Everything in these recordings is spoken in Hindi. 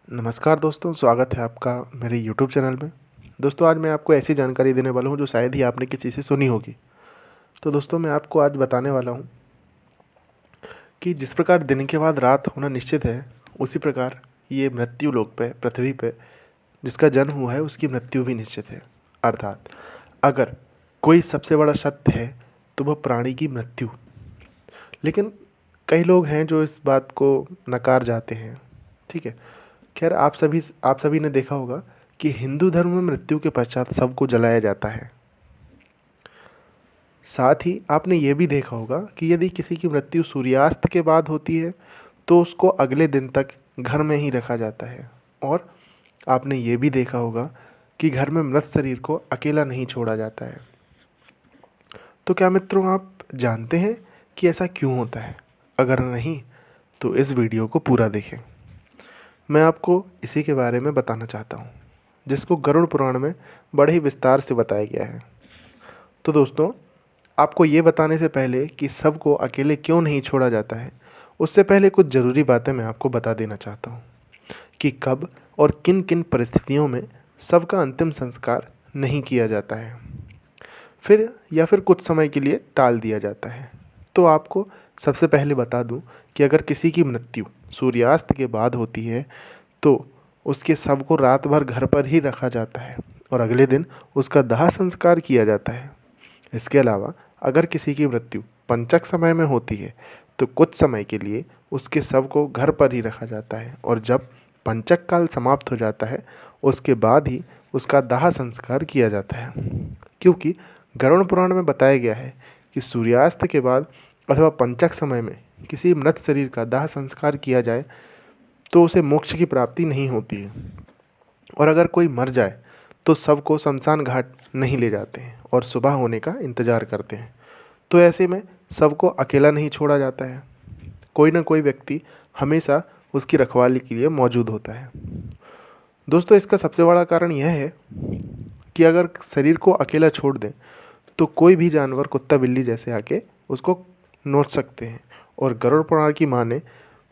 नमस्कार दोस्तों, स्वागत है आपका मेरे यूट्यूब चैनल में। दोस्तों, आज मैं आपको ऐसी जानकारी देने वाला हूं जो शायद ही आपने किसी से सुनी होगी। तो दोस्तों, मैं आपको आज बताने वाला हूं कि जिस प्रकार दिन के बाद रात होना निश्चित है, उसी प्रकार ये मृत्यु लोक पे, पृथ्वी पे जिसका जन्म हुआ है उसकी मृत्यु भी निश्चित है। अर्थात अगर कोई सबसे बड़ा सत्य है तो वह प्राणी की मृत्यु। लेकिन कई लोग हैं जो इस बात को नकार जाते हैं। ठीक है। खैर, आप सभी ने देखा होगा कि हिंदू धर्म में मृत्यु के पश्चात सबको जलाया जाता है। साथ ही आपने ये भी देखा होगा कि यदि किसी की मृत्यु सूर्यास्त के बाद होती है तो उसको अगले दिन तक घर में ही रखा जाता है। और आपने ये भी देखा होगा कि घर में मृत शरीर को अकेला नहीं छोड़ा जाता है। तो क्या मित्रों, आप जानते हैं कि ऐसा क्यों होता है? अगर नहीं तो इस वीडियो को पूरा देखें। मैं आपको इसी के बारे में बताना चाहता हूँ, जिसको गरुड़ पुराण में बड़े ही विस्तार से बताया गया है। तो दोस्तों, आपको ये बताने से पहले कि सबको अकेले क्यों नहीं छोड़ा जाता है, उससे पहले कुछ ज़रूरी बातें मैं आपको बता देना चाहता हूँ कि कब और किन किन परिस्थितियों में सबका अंतिम संस्कार नहीं किया जाता है, फिर कुछ समय के लिए टाल दिया जाता है। तो आपको सबसे पहले बता दूं कि अगर किसी की मृत्यु सूर्यास्त के बाद होती है तो उसके शव को रात भर घर पर ही रखा जाता है और अगले दिन उसका दाह संस्कार किया जाता है। इसके अलावा अगर किसी की मृत्यु पंचक समय में होती है तो कुछ समय के लिए उसके शव को घर पर ही रखा जाता है और जब पंचक काल समाप्त हो जाता है उसके बाद ही उसका दाह संस्कार किया जाता है। क्योंकि गरुड़ पुराण में बताया गया है कि सूर्यास्त के बाद अथवा पंचक समय में किसी मृत शरीर का दाह संस्कार किया जाए तो उसे मोक्ष की प्राप्ति नहीं होती है। और अगर कोई मर जाए तो शव को शमशान घाट नहीं ले जाते हैं और सुबह होने का इंतज़ार करते हैं। तो ऐसे में शव को अकेला नहीं छोड़ा जाता है, कोई ना कोई व्यक्ति हमेशा उसकी रखवाली के लिए मौजूद होता है। दोस्तों, इसका सबसे बड़ा कारण यह है कि अगर शरीर को अकेला छोड़ दें तो कोई भी जानवर, कुत्ता बिल्ली जैसे आके उसको नोच सकते हैं। और गरुड़ पुराण की माने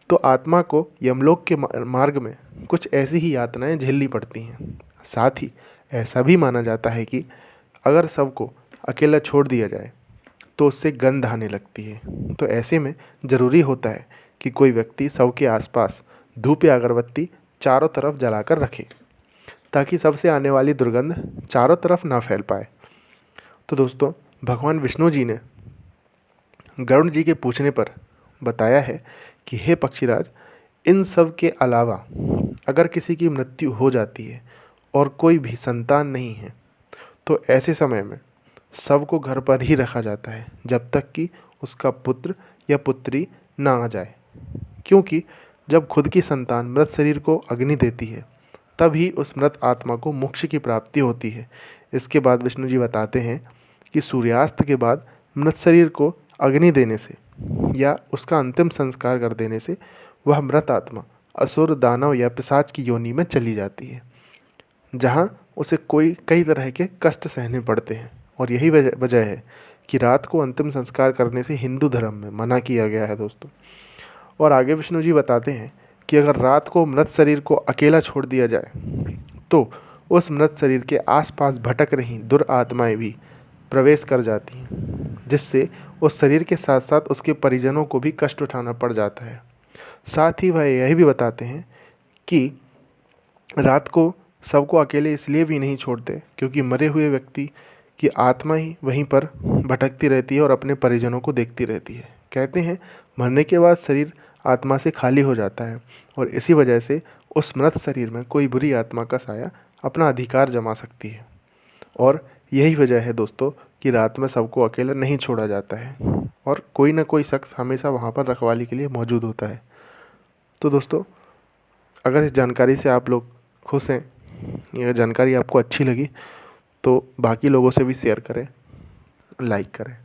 तो आत्मा को यमलोक के मार्ग में कुछ ऐसी ही यातनाएं झेलनी पड़ती हैं। साथ ही ऐसा भी माना जाता है कि अगर शव को अकेला छोड़ दिया जाए तो उससे गंध आने लगती है। तो ऐसे में ज़रूरी होता है कि कोई व्यक्ति शव के आसपास धूप या अगरबत्ती चारों तरफ जलाकर रखे, ताकि शव से आने वाली दुर्गंध चारों तरफ ना फैल पाए। तो दोस्तों, भगवान विष्णु जी ने गरुड़ जी के पूछने पर बताया है कि हे पक्षीराज, इन सब के अलावा अगर किसी की मृत्यु हो जाती है और कोई भी संतान नहीं है तो ऐसे समय में शव को घर पर ही रखा जाता है जब तक कि उसका पुत्र या पुत्री ना आ जाए। क्योंकि जब खुद की संतान मृत शरीर को अग्नि देती है तभी उस मृत आत्मा को मोक्ष की प्राप्ति होती है। इसके बाद विष्णु जी बताते हैं कि सूर्यास्त के बाद मृत शरीर को अग्नि देने से या उसका अंतिम संस्कार कर देने से वह मृत आत्मा असुर, दानव या पिशाच की योनि में चली जाती है, जहाँ उसे कई तरह के कष्ट सहने पड़ते हैं। और यही वजह है कि रात को अंतिम संस्कार करने से हिंदू धर्म में मना किया गया है दोस्तों। और आगे विष्णु जी बताते हैं कि अगर रात को मृत शरीर को अकेला छोड़ दिया जाए तो उस मृत शरीर के आसपास भटक रही दुरात्माएं भी प्रवेश कर जाती हैं, जिससे उस शरीर के साथ साथ उसके परिजनों को भी कष्ट उठाना पड़ जाता है। साथ ही वह यह भी बताते हैं कि रात को सबको अकेले इसलिए भी नहीं छोड़ते क्योंकि मरे हुए व्यक्ति की आत्मा ही वहीं पर भटकती रहती है और अपने परिजनों को देखती रहती है। कहते हैं मरने के बाद शरीर आत्मा से खाली हो जाता है और इसी वजह से उस मृत शरीर में कोई बुरी आत्मा का साया अपना अधिकार जमा सकती है। और यही वजह है दोस्तों कि रात में सबको अकेला नहीं छोड़ा जाता है और कोई ना कोई शख्स हमेशा वहाँ पर रखवाली के लिए मौजूद होता है। तो दोस्तों, अगर इस जानकारी से आप लोग खुश हैं, यह जानकारी आपको अच्छी लगी तो बाकी लोगों से भी शेयर करें, लाइक करें।